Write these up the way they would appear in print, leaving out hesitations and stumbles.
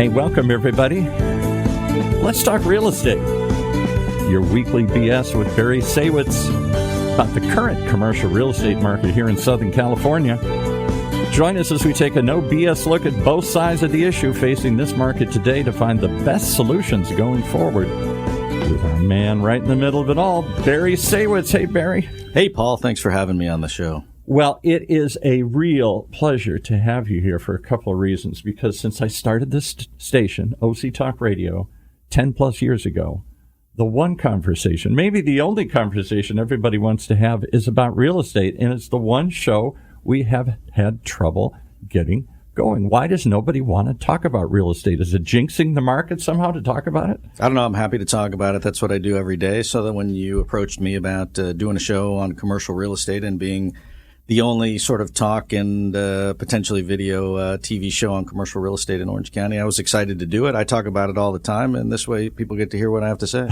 Hey, welcome everybody. Let's talk real estate. Your weekly BS with Barry Saywitz about the current commercial real estate market here in Southern California. Join us as we take a no BS look at both sides of the issue facing this market today to find the best solutions going forward. With our man right in the middle of it all, Barry Saywitz. Hey, Barry. Hey, Paul. Thanks for having me on the show. Well, it is a real pleasure to have you here for a couple of reasons, because since I started this station, OC Talk Radio, 10 plus years ago, the one conversation, maybe the only conversation everybody wants to have is about real estate, and it's the one show we have had trouble getting going. Why does nobody want to talk about real estate? Is it jinxing the market somehow to talk about it? I don't know. I'm happy to talk about it. That's what I do every day. So that when you approached me about doing a show on commercial real estate and being the only sort of talk and potentially video TV show on commercial real estate in Orange County, I was excited to do it. I talk about it all the time, and this way people get to hear what I have to say.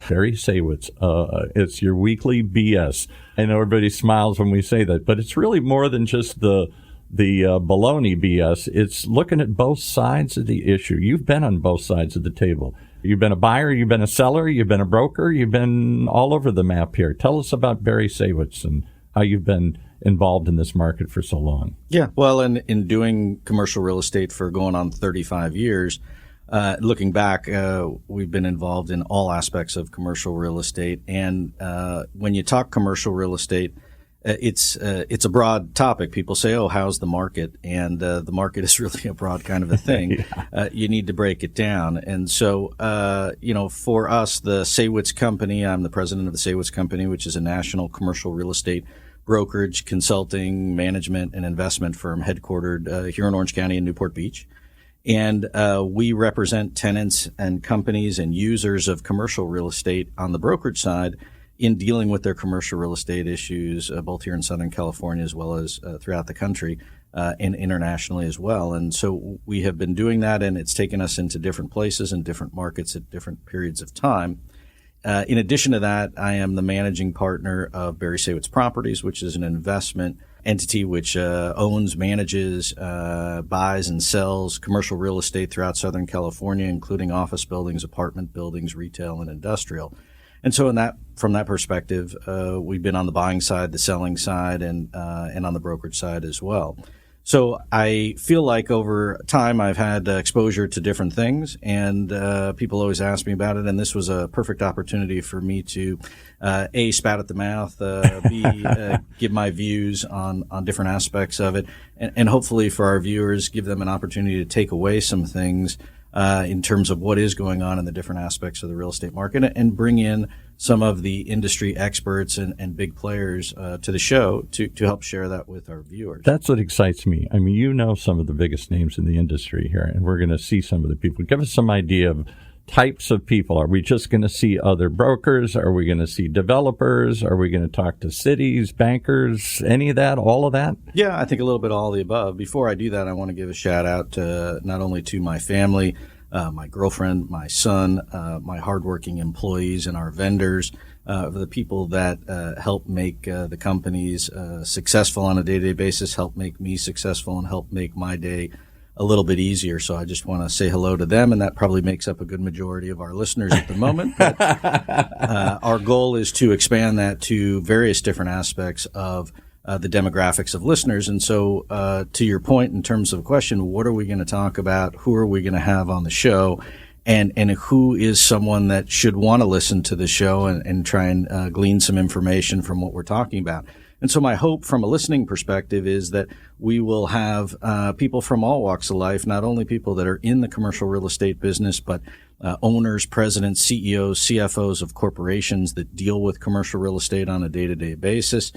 Barry Saywitz, it's your weekly BS. I know everybody smiles when we say that, but it's really more than just the baloney BS. It's looking at both sides of the issue. You've been on both sides of the table. You've been a buyer, you've been a seller, you've been a broker, you've been all over the map here. Tell us about Barry Saywitz and how you've been involved in this market for so long. Yeah, well, in doing commercial real estate for going on 35 years, looking back, we've been involved in all aspects of commercial real estate. And when you talk commercial real estate, it's a broad topic. People say, "Oh, how's the market?" And the market is really a broad kind of a thing. Yeah. You need to break it down. And so, for us, the Saywitz Company, I'm the president of the Saywitz Company, which is a national commercial real estate brokerage, consulting, management, and investment firm headquartered here in Orange County in Newport Beach. And we represent tenants and companies and users of commercial real estate on the brokerage side in dealing with their commercial real estate issues, both here in Southern California as well as throughout the country and internationally as well. And so we have been doing that, and it's taken us into different places and different markets at different periods of time. In addition to that, I am the managing partner of Barry Saywitz Properties, which is an investment entity which owns, manages, buys, and sells commercial real estate throughout Southern California, including office buildings, apartment buildings, retail, and industrial. And so from that perspective, we've been on the buying side, the selling side, and on the brokerage side as well. So I feel like over time I've had exposure to different things, and people always ask me about it. And this was a perfect opportunity for me to A, spat at the mouth, B, give my views on different aspects of it, and hopefully for our viewers, give them an opportunity to take away some things in terms of what is going on in the different aspects of the real estate market, and bring in some of the industry experts and big players to the show to help share that with our viewers. That's what excites me. I mean, you know some of the biggest names in the industry here, and we're going to see some of the people. Give us some idea of types of people. Are we just going to see other brokers? Are we going to see developers? Are we going to talk to cities, bankers, any of that, all of that? Yeah, I think a little bit all of the above. Before I do that, I want to give a shout out not only to my family, my girlfriend, my son, my hardworking employees, and our vendors, the people that help make the companies successful on a day-to-day basis, help make me successful, and help make my day a little bit easier. So I just want to say hello to them, and that probably makes up a good majority of our listeners at the moment. But our goal is to expand that to various different aspects of the demographics of listeners. And so to your point, in terms of a question, what are we going to talk about? Who are we going to have on the show? And who is someone that should want to listen to the show and try and glean some information from what we're talking about? And so my hope from a listening perspective is that we will have people from all walks of life, not only people that are in the commercial real estate business, but owners, presidents, CEOs, CFOs of corporations that deal with commercial real estate on a day-to-day basis,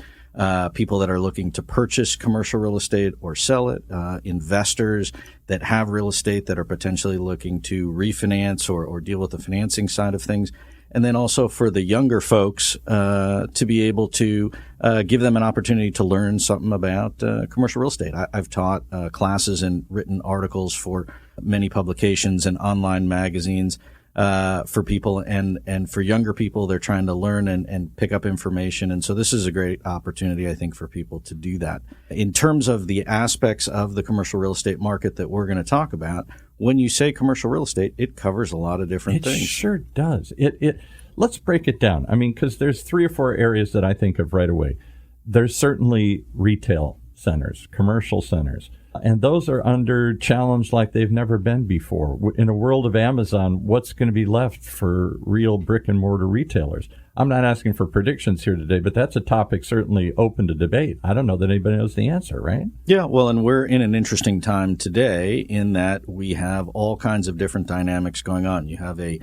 people that are looking to purchase commercial real estate or sell it, investors that have real estate that are potentially looking to refinance or deal with the financing side of things. And then also for the younger folks to be able to give them an opportunity to learn something about commercial real estate. I've taught classes and written articles for many publications and online magazines for people, and for younger people, they're trying to learn and pick up information. And so this is a great opportunity, I think, for people to do that. In terms of the aspects of the commercial real estate market that we're going to talk about, when you say commercial real estate, it covers a lot of different things. It sure does. Let's break it down. I mean, because there's 3 or 4 areas that I think of right away. There's certainly retail centers, commercial centers. And those are under challenge like they've never been before. In a world of Amazon, what's going to be left for real brick and mortar retailers? I'm not asking for predictions here today, but that's a topic certainly open to debate. I don't know that anybody knows the answer, right? Yeah, well, and we're in an interesting time today in that we have all kinds of different dynamics going on. You have a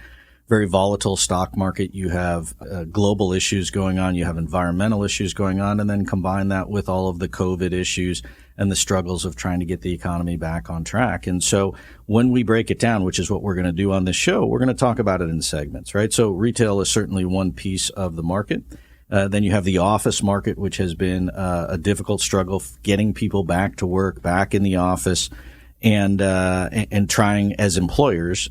very volatile stock market. You have global issues going on. You have environmental issues going on. And then combine that with all of the COVID issues and the struggles of trying to get the economy back on track. And so when we break it down, which is what we're going to do on this show, we're going to talk about it in segments, right? So retail is certainly one piece of the market. Then you have the office market, which has been a difficult struggle getting people back to work, back in the office, and trying as employers,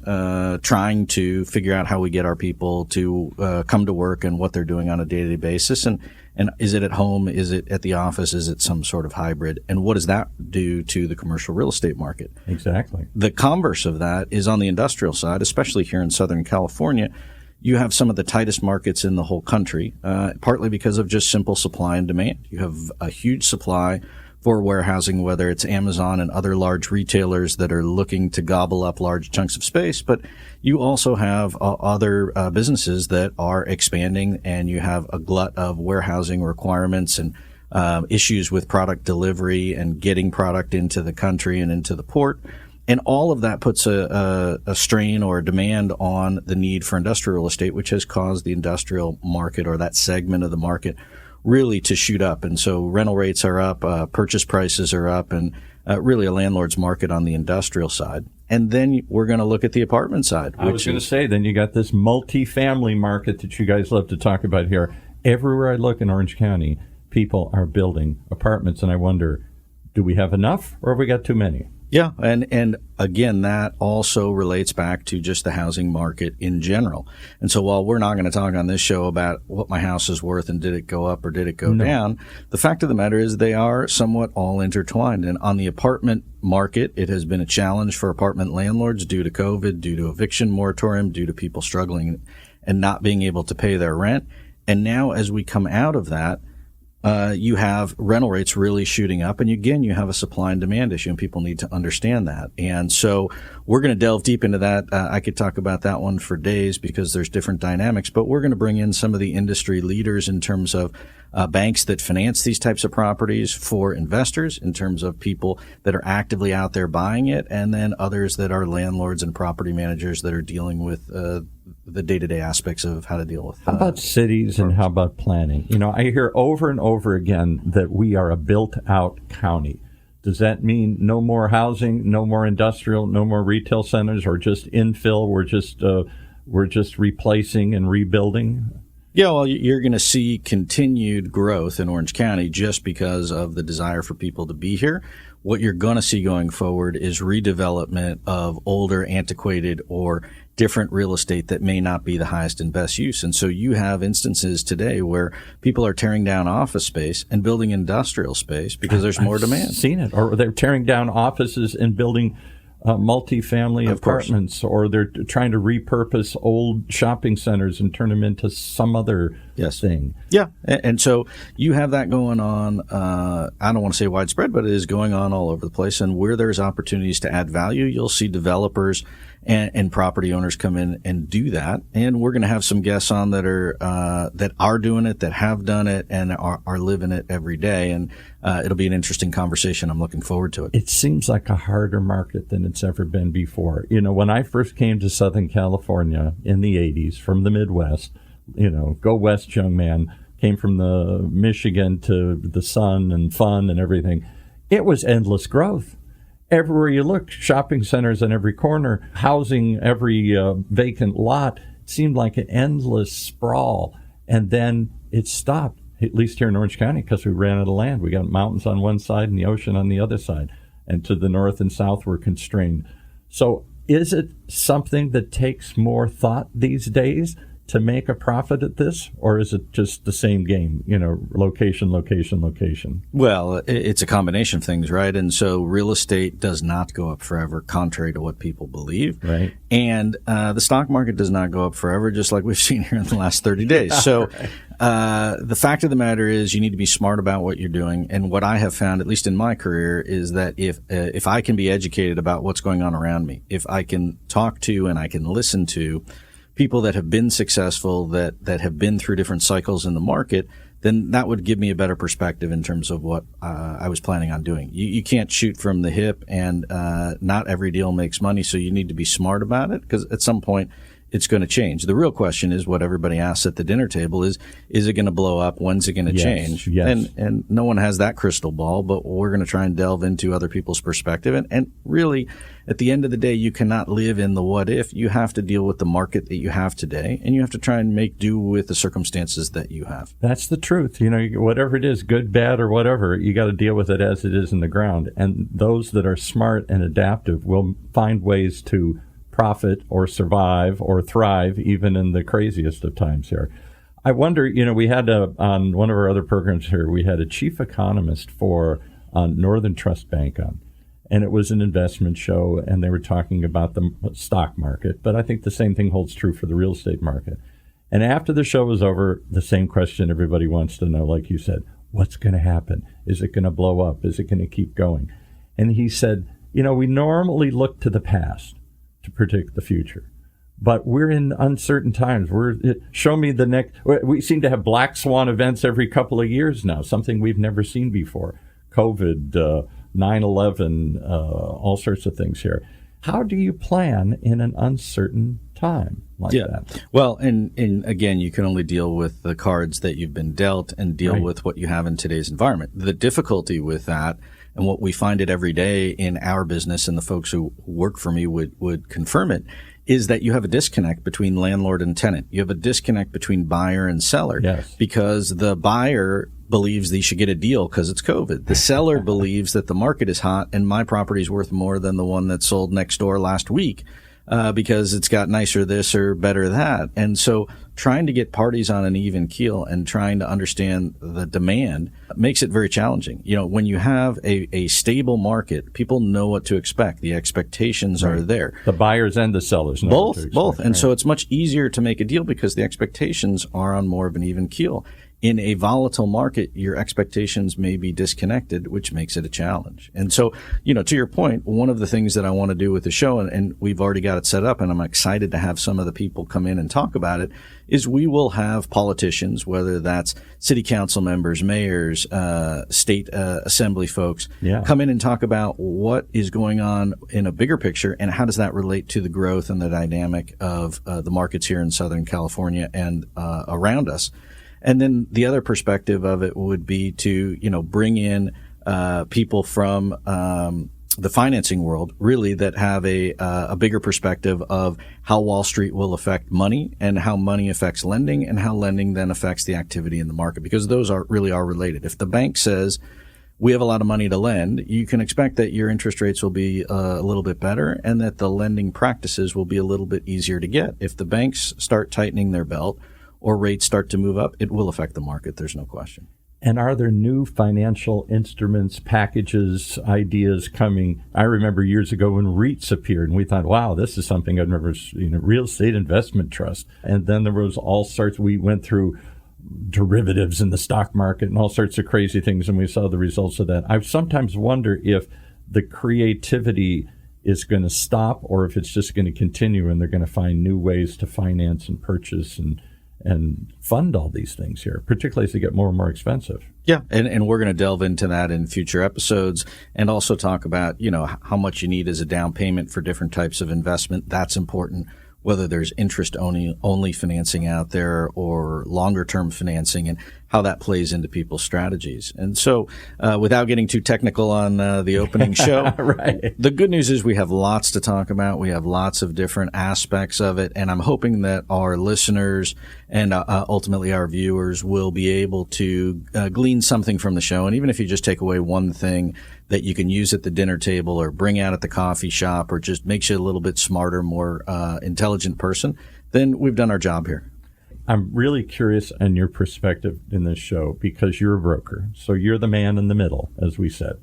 trying to figure out how we get our people to come to work and what they're doing on a day-to-day basis. And is it at home? Is it at the office? Is it some sort of hybrid? And what does that do to the commercial real estate market? Exactly. The converse of that is on the industrial side, especially here in Southern California. You have some of the tightest markets in the whole country, partly because of just simple supply and demand. You have a huge supply for warehousing, whether it's Amazon and other large retailers that are looking to gobble up large chunks of space. But you also have other businesses that are expanding, and you have a glut of warehousing requirements and issues with product delivery and getting product into the country and into the port. And all of that puts a strain or a demand on the need for industrial real estate, which has caused the industrial market, or that segment of the market, really to shoot up. And so rental rates are up, purchase prices are up, and really a landlord's market on the industrial side. And then we're going to look at the apartment side. I was going to say, then you got this multifamily market that you guys love to talk about here. Everywhere I look in Orange County, people are building apartments, and I wonder, do we have enough, or have we got too many? Yeah, and again, that also relates back to just the housing market in general. And so while we're not going to talk on this show about what my house is worth and did it go up or did it go down, the fact of the matter is they are somewhat all intertwined. And on the apartment market, it has been a challenge for apartment landlords due to COVID, due to eviction moratorium, due to people struggling and not being able to pay their rent. And now as we come out of that, you have rental rates really shooting up. And again, you have a supply and demand issue, and people need to understand that. And so we're going to delve deep into that. I could talk about that one for days because there's different dynamics, but we're going to bring in some of the industry leaders in terms of banks that finance these types of properties for investors, in terms of people that are actively out there buying it, and then others that are landlords and property managers that are dealing with the day-to-day aspects of how to deal with. How about cities and how about planning? You know, I hear over and over again that we are a built-out county. Does that mean no more housing, no more industrial, no more retail centers, or just infill? We're just replacing and rebuilding? Yeah, well, you're going to see continued growth in Orange County just because of the desire for people to be here. What you're going to see going forward is redevelopment of older, antiquated, or different real estate that may not be the highest and best use. And so you have instances today where people are tearing down office space and building industrial space because there's more demand. I've seen it. Or they're tearing down offices and building multifamily apartments, or they're trying to repurpose old shopping centers and turn them into some other thing. Yeah, and so you have that going on. I don't want to say widespread, but it is going on all over the place. And where there's opportunities to add value, you'll see developers and property owners come in and do that. And we're going to have some guests on that are doing it, that have done it, and are living it every day. And it'll be an interesting conversation. I'm looking forward to it. It seems like a harder market than it's ever been before. You know, when I first came to Southern California in the 80s from the Midwest, you know, go west, young man, came from the Michigan to the sun and fun and everything. It was endless growth. Everywhere you look, shopping centers on every corner, housing every vacant lot. It seemed like an endless sprawl. And then it stopped, at least here in Orange County, because we ran out of land. We got mountains on one side and the ocean on the other side. And to the north and south, we're constrained. So is it something that takes more thought these days to make a profit at this, or is it just the same game, location, location, location? Well, it's a combination of things, right? And so real estate does not go up forever, contrary to what people believe. Right. And the stock market does not go up forever, just like we've seen here in the last 30 days. So the fact of the matter is you need to be smart about what you're doing. And what I have found, at least in my career, is that if I can be educated about what's going on around me, if I can talk to and I can listen to people that have been successful, that have been through different cycles in the market, then that would give me a better perspective in terms of what I was planning on doing. You can't shoot from the hip, and not every deal makes money, so you need to be smart about it, because at some point it's going to change. The real question is what everybody asks at the dinner table is it going to blow up? When's it going to change? Yes. And no one has that crystal ball, but we're going to try and delve into other people's perspective. And really, at the end of the day, you cannot live in the what if. You have to deal with the market that you have today, and you have to try and make do with the circumstances that you have. That's the truth. Whatever it is, good, bad, or whatever, you got to deal with it as it is in the ground. And those that are smart and adaptive will find ways to profit or survive or thrive even in the craziest of times here. I wonder, we had on one of our other programs here, we had a chief economist for Northern Trust Bank on, and it was an investment show, and they were talking about the stock market, but I think the same thing holds true for the real estate market. And after the show was over, the same question everybody wants to know, like you said, what's going to happen? Is it going to blow up? Is it going to keep going? And he said, we normally look to the past to predict the future, but we're in uncertain times. Show me the next. We seem to have black swan events every couple of years now, something we've never seen before. COVID, 9/11, all sorts of things here. How do you plan in an uncertain time like that? Well, and again, you can only deal with the cards that you've been dealt and deal with what you have in today's environment. The difficulty with that, and what we find it every day in our business, and the folks who work for me would confirm it, is that you have a disconnect between landlord and tenant. You have a disconnect between buyer and seller. Yes. Because the buyer believes that you should get a deal because it's COVID. The seller believes that the market is hot and my property is worth more than the one that sold next door last week. Because it's got nicer this or better that. And so trying to get parties on an even keel and trying to understand the demand makes it very challenging. When you have a stable market, people know what to expect. The expectations are there. The buyers and the sellers know both. And so it's much easier to make a deal because the expectations are on more of an even keel. In a volatile market, your expectations may be disconnected, which makes it a challenge. And so, to your point, one of the things that I want to do with the show, and we've already got it set up, and I'm excited to have some of the people come in and talk about it, is we will have politicians, whether that's city council members, mayors, state assembly folks, come in and talk about what is going on in a bigger picture and how does that relate to the growth and the dynamic of the markets here in Southern California and around us. And then the other perspective of it would be to, bring in people from the financing world, really, that have a bigger perspective of how Wall Street will affect money and how money affects lending and how lending then affects the activity in the market, because those are related. If the bank says we have a lot of money to lend, you can expect that your interest rates will be a little bit better and that the lending practices will be a little bit easier to get. If the banks start tightening their belt, or rates start to move up, it will affect the market. There's no question. And are there new financial instruments, packages, ideas coming? I remember years ago when REITs appeared, and we thought, wow, this is something I'd never seen, real estate investment trust. And then there was all sorts, we went through derivatives in the stock market and all sorts of crazy things, and we saw the results of that. I sometimes wonder if the creativity is going to stop or if it's just going to continue and they're going to find new ways to finance and purchase and fund all these things here, particularly as they get more and more expensive. Yeah, and we're going to delve into that in future episodes and also talk about, how much you need as a down payment for different types of investment. That's important, whether there's interest only financing out there or longer term financing, and how that plays into people's strategies. And so without getting too technical on the opening show, right. The good news is we have lots to talk about. We have lots of different aspects of it. And I'm hoping that our listeners and ultimately our viewers will be able to glean something from the show. And even if you just take away one thing that you can use at the dinner table or bring out at the coffee shop or just makes you a little bit smarter, more intelligent person, then we've done our job here. I'm really curious on your perspective in this show because you're a broker. So you're the man in the middle, as we said,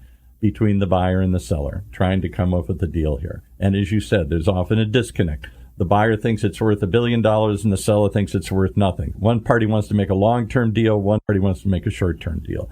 between the buyer and the seller, trying to come up with a deal here. And as you said, there's often a disconnect. The buyer thinks it's worth $1 billion and the seller thinks it's worth nothing. One party wants to make a long-term deal. One party wants to make a short-term deal.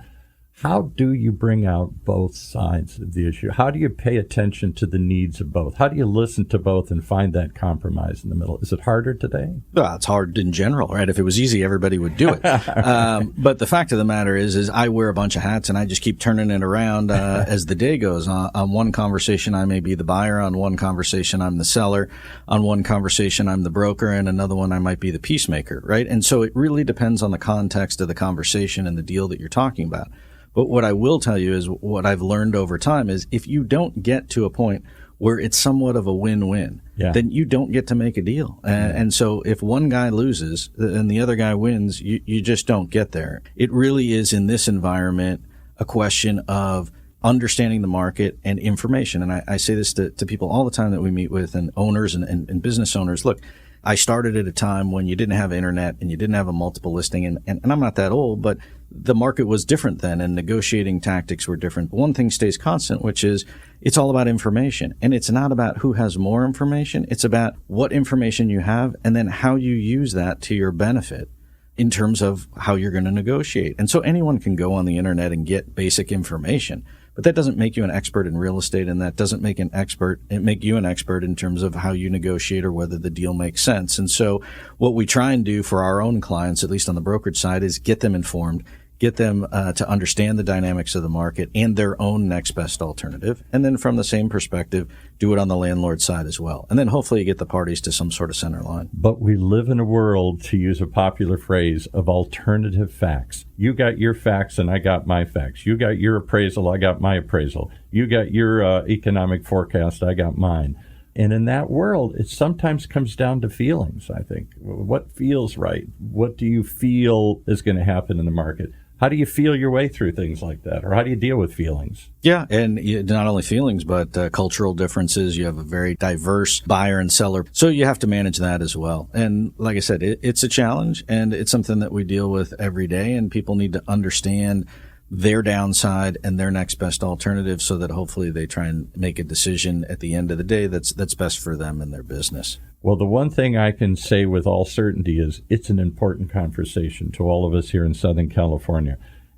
How do you bring out both sides of the issue? How do you pay attention to the needs of both? How do you listen to both and find that compromise in the middle? Is it harder today? Well, it's hard in general, right? If it was easy, everybody would do it. But the fact of the matter is I wear a bunch of hats and I just keep turning it around as the day goes. On one conversation, I may be the buyer. On one conversation, I'm the seller. On one conversation, I'm the broker. And another one, I might be the peacemaker, right? And so it really depends on the context of the conversation and the deal that you're talking about. But what I will tell you is what I've learned over time is if you don't get to a point where it's somewhat of a win-win, then you don't get to make a deal. And so if one guy loses and the other guy wins, you just don't get there. It really is in this environment a question of understanding the market and information. And I say this to people all the time that we meet with and owners and business owners. Look, I started at a time when you didn't have internet and you didn't have a multiple listing. And I'm not that old, but the market was different then and negotiating tactics were different. One thing stays constant, which is it's all about information. And it's not about who has more information. It's about what information you have and then how you use that to your benefit in terms of how you're going to negotiate. And so anyone can go on the internet and get basic information. But that doesn't make you an expert in real estate, and that doesn't make you an expert in terms of how you negotiate or whether the deal makes sense. And so what we try and do for our own clients, at least on the brokerage side, is get them informed, get them to understand the dynamics of the market and their own next best alternative. And then from the same perspective, do it on the landlord side as well. And then hopefully you get the parties to some sort of center line. But we live in a world, to use a popular phrase, of alternative facts. You got your facts and I got my facts. You got your appraisal, I got my appraisal. You got your economic forecast, I got mine. And in that world, it sometimes comes down to feelings, I think. What feels right? What do you feel is going to happen in the market? How do you feel your way through things like that? Or how do you deal with feelings? Yeah, and not only feelings, but cultural differences. You have a very diverse buyer and seller. So you have to manage that as well. And like I said, it's a challenge, and it's something that we deal with every day, and people need to understand their downside and their next best alternative so that hopefully they try and make a decision at the end of the day that's best for them and their business. Well, the one thing I can say with all certainty is it's an important conversation to all of us here in Southern California.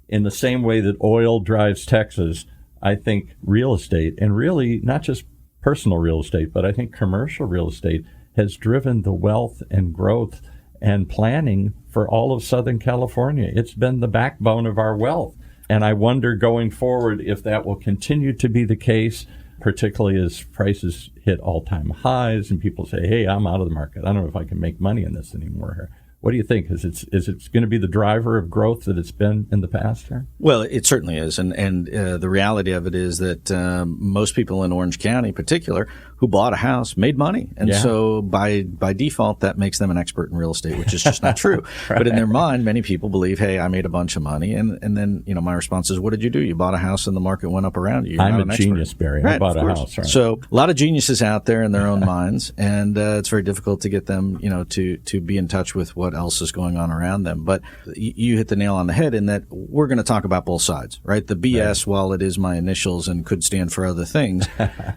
In the same way that oil drives Texas, I think real estate, and really not just personal real estate, but I think commercial real estate has driven the wealth and growth and planning for all of Southern California. It's been the backbone of our wealth. And I wonder going forward if that will continue to be the case, particularly as prices hit all-time highs and people say, hey, I'm out of the market. I don't know if I can make money in this anymore here. What do you think? Is it going to be the driver of growth that it's been in the past here? Well, it certainly is. And the reality of it is that most people in Orange County in particular who bought a house made money. And so by default, that makes them an expert in real estate, which is just not true. Right. But in their mind, many people believe, hey, I made a bunch of money. And then, my response is, what did you do? You bought a house and the market went up around you. I'm a genius, Barry. Right, I bought a house. Right. So a lot of geniuses out there in their own minds. And it's very difficult to get them, to be in touch with what else is going on around them. But you hit the nail on the head in that we're going to talk about both sides, right? The BS, right, while it is my initials and could stand for other things,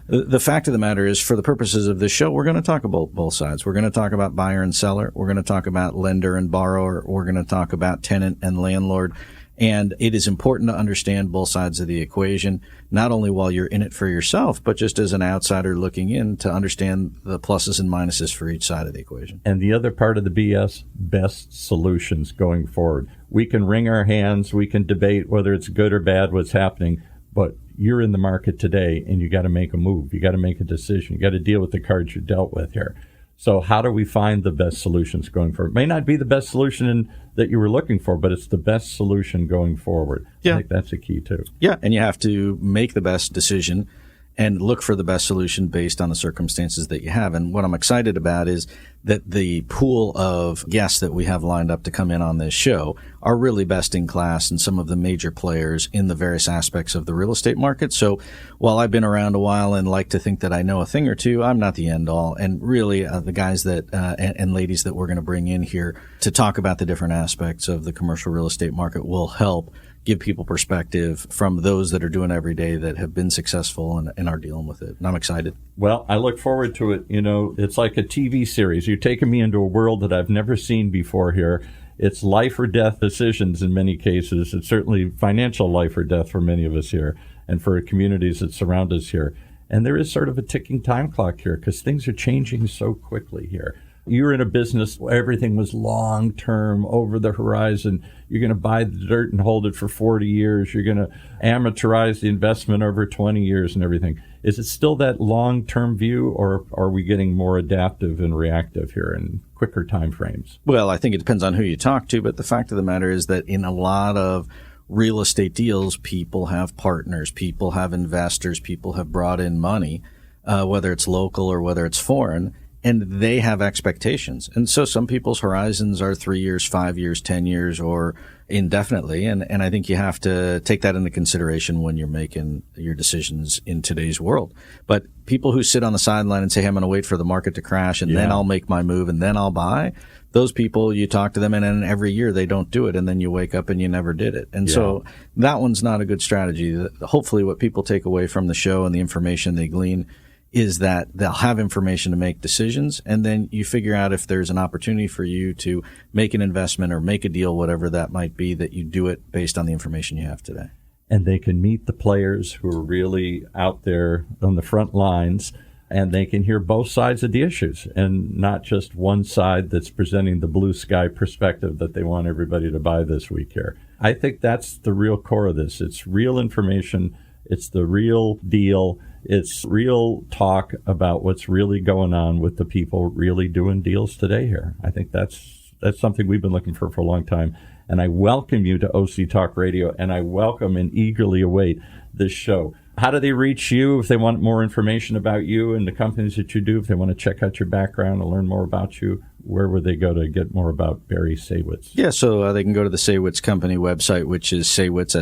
the fact of the matter is, for the purposes of this show, we're going to talk about both sides. We're going to talk about buyer and seller. We're going to talk about lender and borrower. We're going to talk about tenant and landlord. And it is important to understand both sides of the equation, not only while you're in it for yourself, but just as an outsider looking in to understand the pluses and minuses for each side of the equation. And the other part of the BS, best solutions going forward. We can wring our hands, we can debate whether it's good or bad what's happening, but you're in the market today and you got to make a move. You got to make a decision. You got to deal with the cards you're dealt with here. So how do we find the best solutions going forward? It may not be the best solution that you were looking for, but it's the best solution going forward. Yeah. I think that's a key too. Yeah, and you have to make the best decision and look for the best solution based on the circumstances that you have. And what I'm excited about is that the pool of guests that we have lined up to come in on this show are really best in class and some of the major players in the various aspects of the real estate market. So while I've been around a while and like to think that I know a thing or two, I'm not the end all. And really the guys that and ladies that we're going to bring in here to talk about the different aspects of the commercial real estate market will help give people perspective from those that are doing it every day that have been successful and are dealing with it. And I'm excited. Well, I look forward to it. You know, it's like a TV series. You're taking me into a world that I've never seen before here. It's life or death decisions in many cases. It's certainly financial life or death for many of us here and for communities that surround us here. And there is sort of a ticking time clock here because things are changing so quickly here. You're in a business where everything was long-term, over the horizon. You're going to buy the dirt and hold it for 40 years. You're going to amortize the investment over 20 years and everything. Is it still that long-term view, or are we getting more adaptive and reactive here in quicker time frames? Well, I think it depends on who you talk to, but the fact of the matter is that in a lot of real estate deals, people have partners, people have investors, people have brought in money, whether it's local or whether it's foreign, and they have expectations. And so some people's horizons are 3 years, 5 years, 10 years, or indefinitely. And I think you have to take that into consideration when you're making your decisions in today's world. But people who sit on the sideline and say, hey, I'm going to wait for the market to crash and then I'll make my move and then I'll buy, those people, you talk to them and then every year they don't do it. And then you wake up and you never did it. And so that one's not a good strategy. Hopefully what people take away from the show and the information they glean is that they'll have information to make decisions, and then you figure out if there's an opportunity for you to make an investment or make a deal, whatever that might be, that you do it based on the information you have today. And they can meet the players who are really out there on the front lines, and they can hear both sides of the issues and not just one side that's presenting the blue sky perspective that they want everybody to buy this week here. I think that's the real core of this. It's real information. It's the real deal. It's real talk about what's really going on with the people really doing deals today here. I think that's something we've been looking for a long time. And I welcome you to OC Talk Radio, and I welcome and eagerly await this show. How do they reach you if they want more information about you and the companies that you do? If they want to check out your background and learn more about you, where would they go to get more about Barry Saywitz? Yeah, so they can go to the Saywitz Company website, which is Saywitz,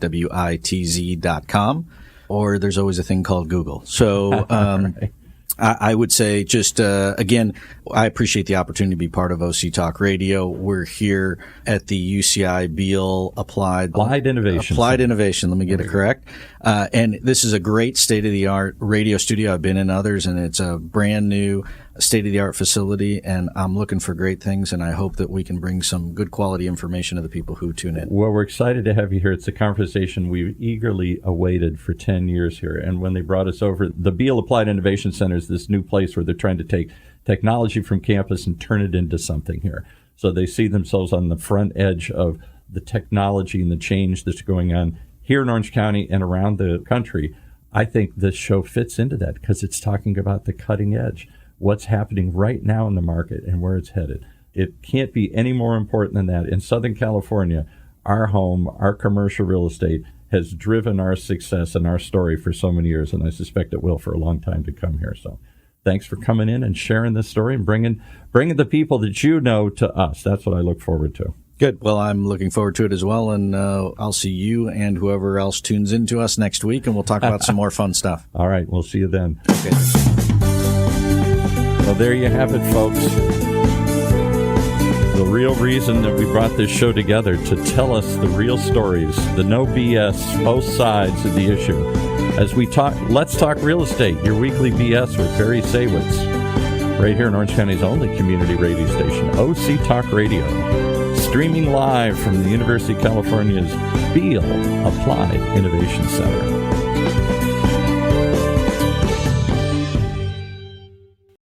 SAYWITZ.com. Or there's always a thing called Google. So right. I would say just, again, I appreciate the opportunity to be part of OC Talk Radio. We're here at the UCI Beal Applied Innovation. Let me get it correct. And this is a great state-of-the-art radio studio. I've been in others, and it's a brand new state-of-the-art facility, and I'm looking for great things, and I hope that we can bring some good quality information to the people who tune in. Well, we're excited to have you here. It's a conversation we've eagerly awaited for 10 years here, and when they brought us over, the Beal Applied Innovation Center is this new place where they're trying to take technology from campus and turn it into something here. So they see themselves on the front edge of the technology and the change that's going on here in Orange County and around the country. I think this show fits into that because it's talking about the cutting edge, what's happening right now in the market and where it's headed. It can't be any more important than that. In Southern California, our home, our commercial real estate has driven our success and our story for so many years, and I suspect it will for a long time to come here. So thanks for coming in and sharing this story and bringing the people that you know to us. That's what I look forward to. Good. Well, I'm looking forward to it as well, and I'll see you and whoever else tunes into us next week, and we'll talk about some more fun stuff. All right. We'll see you then. Okay. Well, there you have it, folks. The real reason that we brought this show together, to tell us the real stories, the no BS, both sides of the issue. As we talk, let's talk real estate, your weekly BS with Barry Saywitz, right here in Orange County's only community radio station, OC Talk Radio, streaming live from the University of California's Beal Applied Innovation Center.